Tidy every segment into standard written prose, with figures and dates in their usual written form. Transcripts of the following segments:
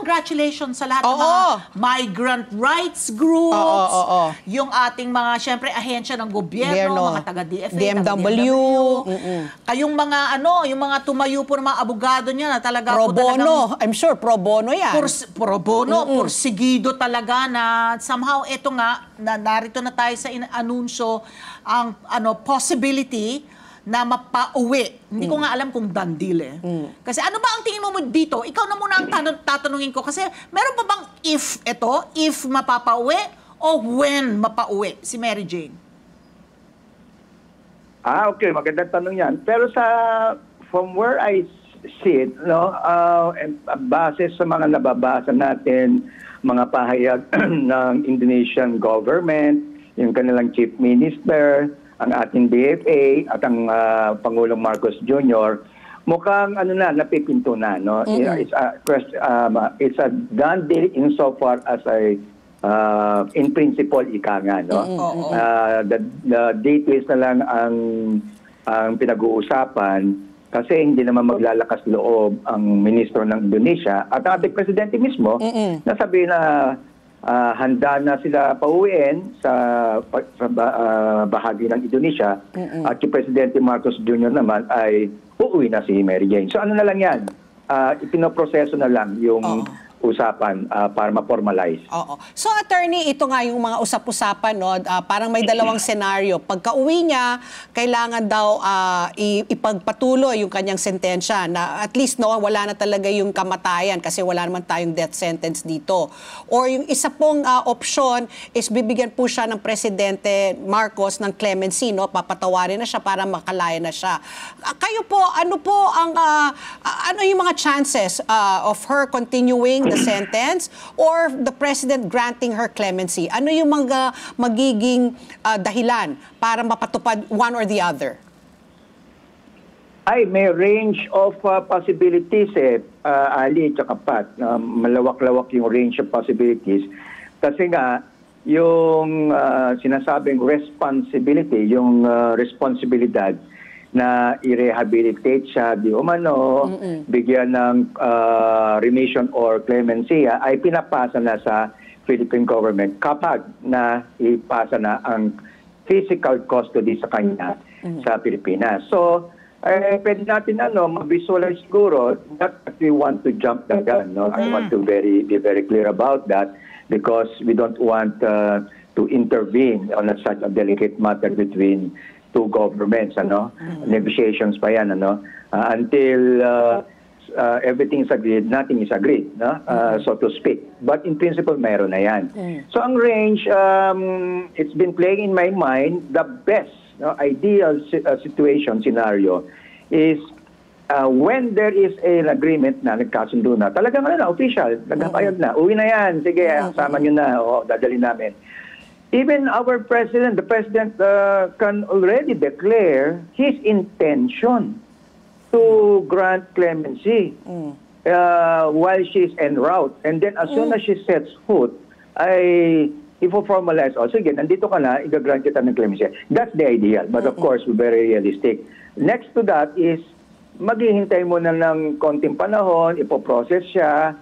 congratulations sa lahat ng mga migrant rights groups, yung ating mga, syempre, ahensya ng gobyerno, mga taga-DFA, DMW. Kayong mga, yung mga tumayo po ng mga abogado niya na talaga pro po bono. I'm sure, pro bono yan. Pro bono, porsigido talaga na somehow, eto nga, narito na tayo sa anunsyo, ang possibility na mapauwi. Hindi ko nga alam kung done deal eh. Kasi ano ba ang tingin mo dito? Ikaw na muna ang tatanungin ko. Kasi meron pa bang if mapapauwi o when mapauwi si Mary Jane? Okay. Magandang tanong yan. Pero from where I see it, base sa mga nababasa natin, mga pahayag ng Indonesian government, yung kanilang chief minister, ang ating DFA at ang Pangulong Marcos Jr., mukhang napipinto na. No? It's a done deal insofar as in principle, ika nga. No? The date na lang ang pinag-uusapan kasi hindi naman maglalakas loob ang ministro ng Indonesia at ang ating presidente mismo nasabi na handa na sila pauwiin sa bahagi ng Indonesia at si Presidente Marcos Jr. naman ay uuwi na si Mary Jane. So ano na lang yan? Ipinoproseso na lang yung usapan para ma-formalize. So attorney, ito nga yung mga usap-usapan, no? Parang may dalawang senaryo. Pagka-uwi niya, kailangan daw ipagpatuloy yung kanyang sentensya na at least wala na talaga yung kamatayan kasi wala naman tayong death sentence dito. Or yung isa pong option is bibigyan po siya ng Presidente Marcos ng clemency, no? Papatawarin na siya para makalaya na siya. Kayo po, ano yung mga chances of her continuing the sentence or the President granting her clemency? Ano yung mga magiging dahilan para mapatupad one or the other? May range of possibilities Ali at Pat. Malawak-lawak yung range of possibilities. Kasi nga, yung sinasabing responsibility, yung responsibilidad na i-rehabilitate siya di umano, bigyan ng remission or clemency ay pinapasa na sa Philippine government kapag na ipasa na ang physical custody sa kanya sa Pilipinas. So, pwede natin ma-visualize siguro that we want to jump the gun. No? I want to be very clear about that because we don't want to intervene on such a delicate matter between two governments, negotiations pa yan, until everything is agreed, nothing is agreed, so to speak. But in principle, meron na yan. So ang range, it's been playing in my mind, the best, ideal situation, scenario, is when there is an agreement na nagkasundo na, talagang official, nagkapayag na, uwi na yan, sige, sama nyo na, dadalhin namin. Even our president, the president can already declare his intention to grant clemency while she's en route. And then as soon as she sets foot, ay i-formalize, sige, nandito ka na, i-grant kita ng clemency. That's the ideal. But of course, we're very realistic. Next to that is, maghihintay mo na ng konting panahon, ipoprocess siya,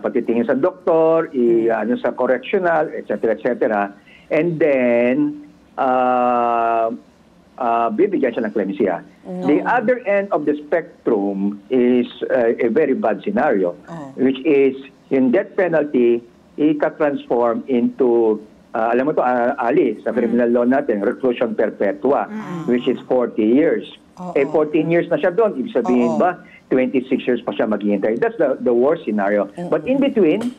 patitingin sa doktor, sa correctional, etc., etc., and then, bibigyan siya ng clemency. The other end of the spectrum is a very bad scenario, which is, yung death penalty, ika-transform into, alam mo to, Ali, sa criminal law natin, reclusion perpetua, which is 40 years. 14 years na siya doon. Ibig sabihin ba, 26 years pa siya maghihintay. That's the worst scenario. But in between,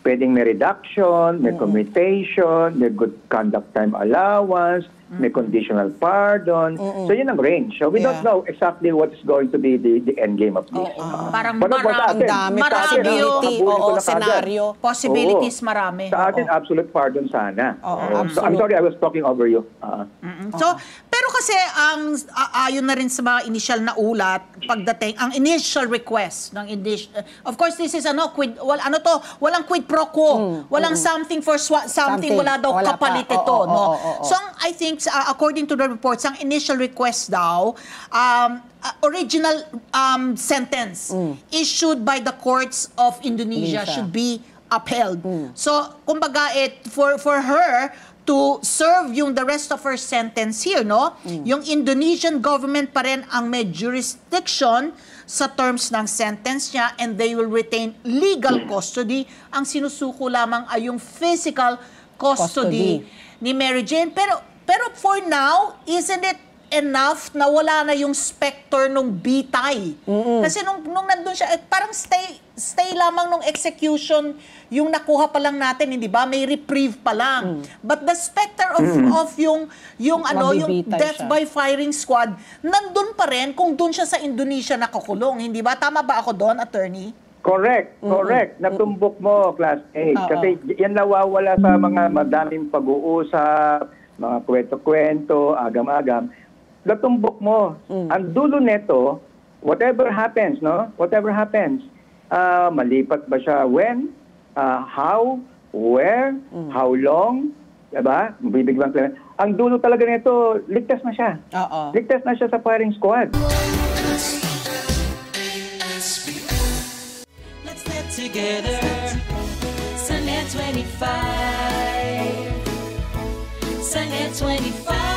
pwedeng may reduction, may commutation, may good conduct time allowance, may conditional pardon. So yun ang range. So we don't know exactly what is going to be the end game of this. Parang marami scenario. Possibilities marami. Sa atin, absolute pardon sana. So, I'm sorry, I was talking over you. So, pero kasi ayon na rin sa mga initial na ulat pagdating ang initial request ng of course this is walang quid pro quo, walang something for something, wala daw kapalit ito, no. So I think according to the reports ang initial request daw original sentence issued by the courts of Indonesia Indonesia. should be upheld. So, kumbaga, for her to serve the rest of her sentence here, no? Yung Indonesian government pa rin ang may jurisdiction sa terms ng sentence niya, and they will retain legal custody. Ang sinusuko lamang ay yung physical custody ni Mary Jane. Pero for now, isn't it enough na wala na yung specter nung bitay? Kasi nung nandun siya, parang stay lamang nung execution yung nakuha pa lang natin, hindi ba? May reprieve pa lang. But the specter of yung Mabibitay death siya. by firing squad, nandun pa rin kung dun siya sa Indonesia nakakulong, hindi ba? Tama ba ako doon, attorney? Correct. Natumbok mo, Class 8. Oo. Kasi yan nawawala sa mga madaming pag-uusap, mga kwento-kwento, agam-agam. Natumbok mo. Ang dulo neto, whatever happens, no? Whatever happens, malipat ba siya when, how, where, how long, diba? Bibigyan ko. Ang dulo talaga nito, ligtas na siya. Oo. Ligtas na siya sa firing squad. Let's get together. Sunday 25. Sunday 25.